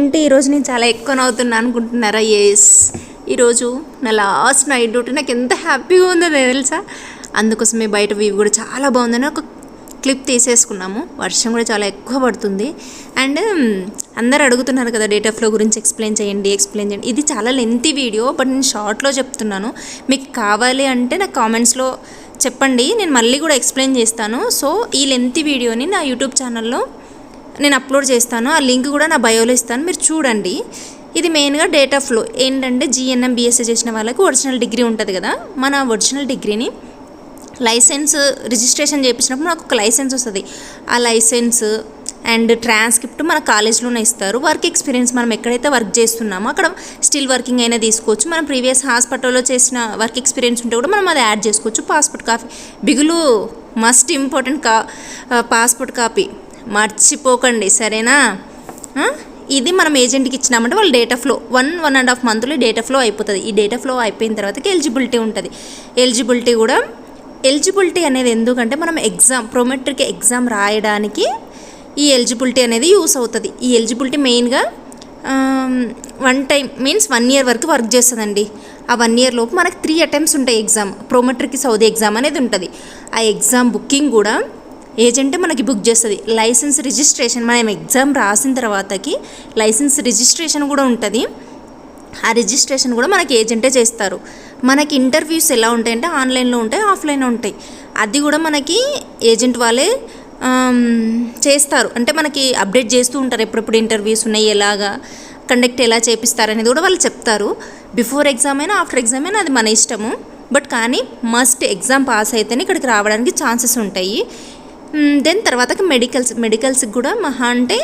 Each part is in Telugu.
అంటే ఈరోజు నేను చాలా ఎక్కువ నవ్వుతున్నా అనుకుంటున్నారా? ఎస్, ఈరోజు నా లాస్ట్ నైట్ డ్యూటీ. నాకు ఎంత హ్యాపీగా ఉందో తెలుసా. అందుకోసమే బయట వ్యూ కూడా చాలా బాగుందని ఒక క్లిప్ తీసేసుకున్నాము. వర్షం కూడా చాలా ఎక్కువ పడుతుంది. అండ్ అందరు అడుగుతున్నారు కదా డేటా ఫ్లో గురించి ఎక్స్ప్లెయిన్ చేయండి. ఇది చాలా లెంతీ వీడియో, బట్ నేను షార్ట్లో చెప్తున్నాను. మీకు కావాలి అంటే నాకు కామెంట్స్లో చెప్పండి, నేను మళ్ళీ కూడా ఎక్స్ప్లెయిన్ చేస్తాను. సో ఈ లెంతీ వీడియోని నా యూట్యూబ్ ఛానల్లో నేను అప్లోడ్ చేస్తాను. ఆ లింక్ కూడా నా బయోలో ఇస్తాను, మీరు చూడండి. ఇది మెయిన్గా డేటా ఫ్లో ఏంటంటే జిఎన్ఎం బిఎస్సీ చేసిన వాళ్ళకి ఒరిజినల్ డిగ్రీ ఉంటుంది కదా. మన ఒరిజినల్ డిగ్రీని లైసెన్స్ రిజిస్ట్రేషన్ చేయించినప్పుడు మనకు ఒక లైసెన్స్ వస్తుంది. ఆ లైసెన్స్ అండ్ ట్రాన్స్క్రిప్ట్ మన కాలేజ్లోనే ఇస్తారు. వర్క్ ఎక్స్పీరియన్స్ మనం ఎక్కడైతే వర్క్ చేస్తున్నామో అక్కడ స్టిల్ వర్కింగ్ అయినా తీసుకోవచ్చు. మనం ప్రీవియస్ హాస్పిటల్లో చేసిన వర్క్ ఎక్స్పీరియన్స్ ఉంటే కూడా మనం అది యాడ్ చేసుకోవచ్చు. పాస్పోర్ట్ కాపీ బిగులు మస్ట్ ఇంపార్టెంట్. పాస్పోర్ట్ కాపీ మర్చిపోకండి, సరేనా? ఇది మనం ఏజెంట్కి ఇచ్చినామంటే వాళ్ళు డేటా ఫ్లో 1.5 మంత్లో డేటా ఫ్లో అయిపోతుంది. ఈ డేటా ఫ్లో అయిపోయిన తర్వాతకి ఎలిజిబిలిటీ ఉంటుంది. ఎలిజిబిలిటీ అనేది ఎందుకంటే మనం ప్రోమెట్రిక్ ఎగ్జామ్ రాయడానికి ఈ ఎలిజిబిలిటీ అనేది యూస్ అవుతుంది. ఈ ఎలిజిబిలిటీ మెయిన్గా 1 year వరకు వర్క్ చేస్తుందండి. ఆ 1 year లోపు మనకి 3 attempts ఉంటాయి ఎగ్జామ్. ప్రోమెట్రిక్ సౌదీ ఎగ్జామ్ అనేది ఉంటుంది. ఆ ఎగ్జామ్ బుకింగ్ కూడా ఏజెంటే మనకి బుక్ చేస్తుంది. లైసెన్స్ రిజిస్ట్రేషన్ మనం ఎగ్జామ్ రాసిన తర్వాతకి లైసెన్స్ రిజిస్ట్రేషన్ కూడా ఉంటుంది. ఆ రిజిస్ట్రేషన్ కూడా మనకి ఏజెంటే చేస్తారు. మనకి ఇంటర్వ్యూస్ ఎలా ఉంటాయంటే ఆన్లైన్లో ఉంటాయి, ఆఫ్లైన్లో ఉంటాయి. అది కూడా మనకి ఏజెంట్ వాళ్ళే చేస్తారు. అంటే మనకి అప్డేట్ చేస్తూ ఉంటారు ఎప్పుడెప్పుడు ఇంటర్వ్యూస్ ఉన్నాయి, ఎలాగా కండక్ట్ ఎలా చేపిస్తారు అనేది కూడా వాళ్ళు చెప్తారు. బిఫోర్ ఎగ్జామ్ అయినా ఆఫ్టర్ ఎగ్జామ్ అయినా అది మన ఇష్టము. బట్ కానీ మస్ట్ ఎగ్జామ్ పాస్ అయితేనే ఇక్కడికి రావడానికి ఛాన్సెస్ ఉంటాయి. దెన్ తర్వాతకి మెడికల్స్కి కూడా మహా అంటే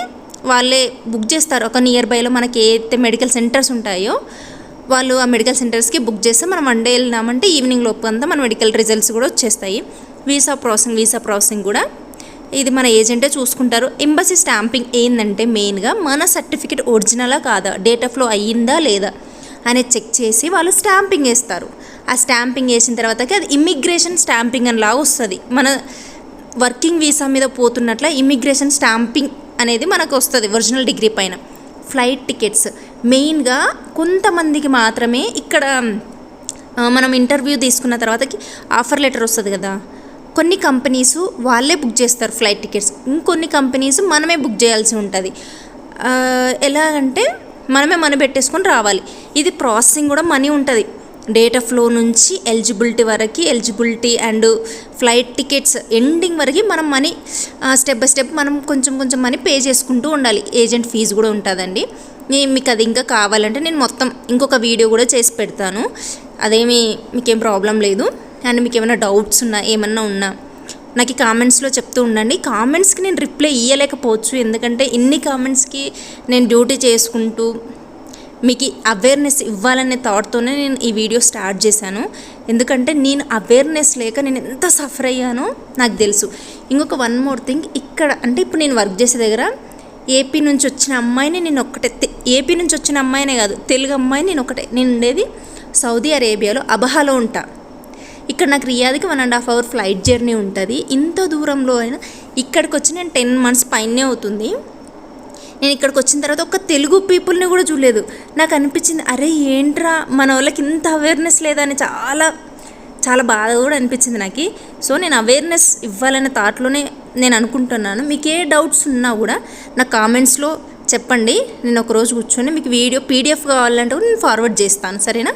వాళ్ళే బుక్ చేస్తారు. ఒక నియర్ బైలో మనకి ఏదైతే మెడికల్ సెంటర్స్ ఉంటాయో వాళ్ళు ఆ మెడికల్ సెంటర్స్కి బుక్ చేస్తే మనం 1 day వెళ్ళినామంటే ఈవినింగ్ లోపు అంతా మన మెడికల్ రిజల్ట్స్ కూడా వచ్చేస్తాయి. వీసా ప్రాసెసింగ్ కూడా ఇది మన ఏజెంటే చూసుకుంటారు. ఎంబసీ స్టాంపింగ్ ఏంటంటే మెయిన్గా మన సర్టిఫికేట్ ఒరిజినలా కాదా, డేటా ఫ్లో అయ్యిందా లేదా అనేది చెక్ చేసి వాళ్ళు స్టాంపింగ్ వేస్తారు. ఆ స్టాంపింగ్ వేసిన తర్వాతకి అది ఇమ్మిగ్రేషన్ స్టాంపింగ్ అని లాగా వస్తుంది. మన వర్కింగ్ వీసా మీద పోతున్నట్ల ఇమ్మిగ్రేషన్ స్టాంపింగ్ అనేది మనకు వస్తుంది ఒరిజినల్ డిగ్రీ పైన. ఫ్లైట్ టికెట్స్ మెయిన్గా కొంతమందికి మాత్రమే ఇక్కడ మనం ఇంటర్వ్యూ తీసుకున్న తర్వాతకి ఆఫర్ లెటర్ వస్తుంది కదా. కొన్ని కంపెనీస్ వాళ్ళే బుక్ చేస్తారు ఫ్లైట్ టికెట్స్, ఇంకొన్ని కంపెనీస్ మనమే బుక్ చేయాల్సి ఉంటుంది. ఎలాగంటే మనమే మనీ పెట్టేసుకొని రావాలి. ఇది ప్రాసెసింగ్ కూడా మనీ ఉంటుంది. డేటా ఫ్లో నుంచి eligibility and flight tickets ending వరకు మనం మనీ స్టెప్ బై స్టెప్ మనం కొంచెం మనీ పే చేసుకుంటూ ఉండాలి. ఏజెంట్ ఫీజు కూడా ఉంటుందండి. మీకు అది ఇంకా కావాలంటే నేను మొత్తం ఇంకొక వీడియో కూడా చేసి పెడతాను. మీకేం ప్రాబ్లం లేదు. అండ్ మీకు ఏమైనా డౌట్స్ ఏమన్నా ఉన్నా నాకు ఈ కామెంట్స్లో చెప్తూ ఉండండి. కామెంట్స్కి నేను రిప్లై ఇవ్వలేకపోవచ్చు, ఎందుకంటే ఇన్ని కామెంట్స్కి నేను డ్యూటీ చేసుకుంటూ మీకు అవేర్నెస్ ఇవ్వాలనే థాట్తోనే నేను ఈ వీడియో స్టార్ట్ చేశాను. ఎందుకంటే నేను అవేర్నెస్ లేక నేను ఎంత సఫర్ అయ్యానో నాకు తెలుసు. ఇంకొక 1 more thing, ఇక్కడ అంటే ఇప్పుడు నేను వర్క్ చేసే దగ్గర ఏపీ నుంచి వచ్చిన అమ్మాయిని నేను ఒక్కటే, ఏపీ నుంచి వచ్చిన అమ్మాయినే కాదు తెలుగు అమ్మాయిని నేను ఉండేది సౌదీ అరేబియాలో అబహాలో ఉంటా. ఇక్కడ నాకు రియాద్కి 1.5 hour ఫ్లైట్ జర్నీ ఉంటుంది. ఇంత దూరంలో అయినా ఇక్కడికి వచ్చి నేను 10 months పైనే అవుతుంది. నేను ఇక్కడికి వచ్చిన తర్వాత ఒక తెలుగు పీపుల్ని కూడా చూడలేదు. నాకు అనిపించింది, అరే ఏంట్రా మన వాళ్ళకి ఇంత అవేర్నెస్ లేదా అని చాలా చాలా బాధ కూడా అనిపించింది నాకు. సో నేను అవేర్నెస్ ఇవ్వాలనే థాట్లోనే నేను అనుకుంటున్నాను. మీకు ఏ డౌట్స్ ఉన్నా కూడా నా కామెంట్స్లో చెప్పండి. నేను ఒకరోజు కూర్చొని మీకు వీడియో PDF కావాలంటే కూడా నేను ఫార్వర్డ్ చేస్తాను, సరేనా?